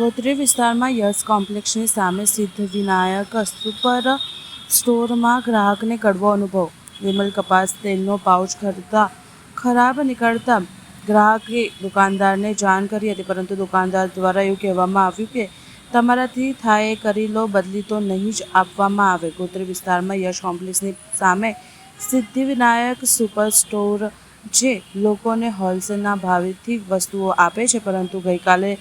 ગોત્રી વિસ્તારમાં યશ કોમ્પ્લેક્સની સામે સિદ્ધિવિનાયક સુપર સ્ટોરમાં ગ્રાહકને કડવો અનુભવ. વિમલ કપાસ તેલનો પાઉચ ખરાબ નીકળતા ગ્રાહકે દુકાનદારને જાણ કરી હતી, પરંતુ દુકાનદાર દ્વારા એવું કહેવામાં આવ્યું કે તમારાથી થાય એ કરી લો, બદલી તો નહીં જ આપવામાં આવે. ગોત્રી વિસ્તારમાં યશ કોમ્પ્લેક્સની સામે સિદ્ધિવિનાયક સુપર સ્ટોર જે લોકોને હોલસેલના ભાવેથી વસ્તુઓ આપે છે, પરંતુ ગઈકાલે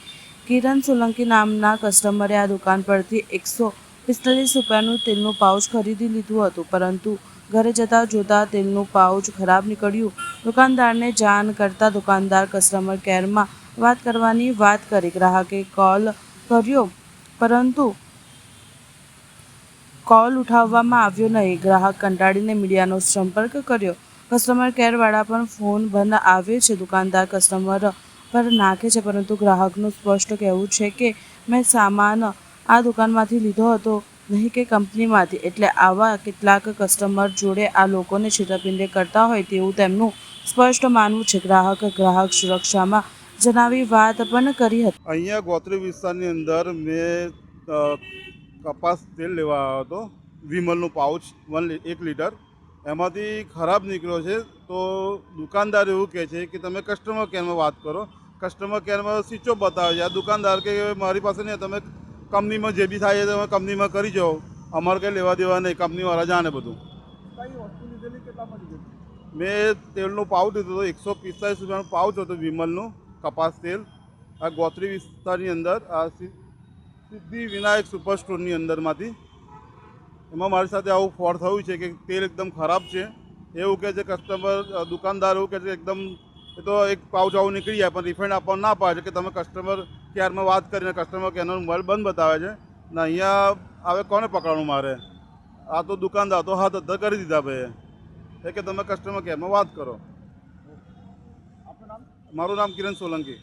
કિરણ સોલંકી નામના કસ્ટમરે આ દુકાન પરથી 145 રૂપિયાનું તેલનું પાઉચ ખરીદી લીધું હતું, પરંતુ ઘરે જતા જોતા તેલનું પાઉચ ખરાબ નીકળ્યું. દુકાનદારને જાણ કરતા દુકાનદાર કસ્ટમર કેરમાં વાત કરવાની વાત કરી. ગ્રાહકે કોલ કર્યો, પરંતુ કોલ ઉઠાવવામાં આવ્યો નહીં. ગ્રાહક કંટાળીને મીડિયાનો સંપર્ક કર્યો. કસ્ટમર કેરવાળા પણ ફોન બંધ આવે છે. દુકાનદાર કસ્ટમર પર નાખે છે, પરંતુ ગ્રાહકનું સ્પષ્ટ કહેવું છે કે મેં સામાન આ દુકાનમાંથી લીધો હતો, નહીં કે કંપનીમાંથી. એટલે આવા કેટલાક કસ્ટમર જોડે આ લોકોને છેતરપિંડી કરતા હોય તેવું તેમનું સ્પષ્ટ માનવું છે. ગ્રાહક સુરક્ષામાં જણાવી વાત પણ કરી હતી. અહીંયા ગોત્રી વિસ્તારની અંદર મેં કપાસ તેલ લેવા આવ્યો હતો, વિમલનું પાઉચ 1 લીટર. એમાંથી ખરાબ નીકળ્યો છે. તો દુકાનદાર એવું કહે છે કે તમે કસ્ટમર કેરમાં વાત કરો. કસ્ટમર કેરમાં સ્વિચ ઓફ બતાવે છે. આ દુકાનદાર કે મારી પાસે નહીં, તમે કંપનીમાં જે બી થાય તમે કંપનીમાં કરી જાઓ, અમારે કંઈ લેવા દેવા નહીં, કંપનીવાળા જાણે બધું. મેં તેલનું પાઉચ લીધું હતું, 145 રૂપિયાનું પાઉચ હતું વિમલનું કપાસ તેલ. આ ગોત્રી વિસ્તારની અંદર આ સિદ્ધિવિનાયક સુપર સ્ટોરની અંદરમાંથી. એમાં મારી સાથે આવું ફ્રોડ થયું છે કે તેલ એકદમ ખરાબ છે એવું કહે છે કસ્ટમર. દુકાનદાર એવું કહે છે એકદમ એ તો એક પાઉચ આવું નીકળી જાય, પણ રિફંડ આપવાનું ના પાડે છે કે તમે કસ્ટમર કેરમાં વાત કરીને કસ્ટમર કેરનો મોબાઈલ બંધ બતાવે છે ને. અહીંયા હવે કોને પકડવાનું મારે? આ તો દુકાનદાર તો હાથ અધ્ધર કરી દીધા ભાઈ એ કે તમે કસ્ટમર કેરમાં વાત કરો. મારું નામ કિરણ સોલંકી.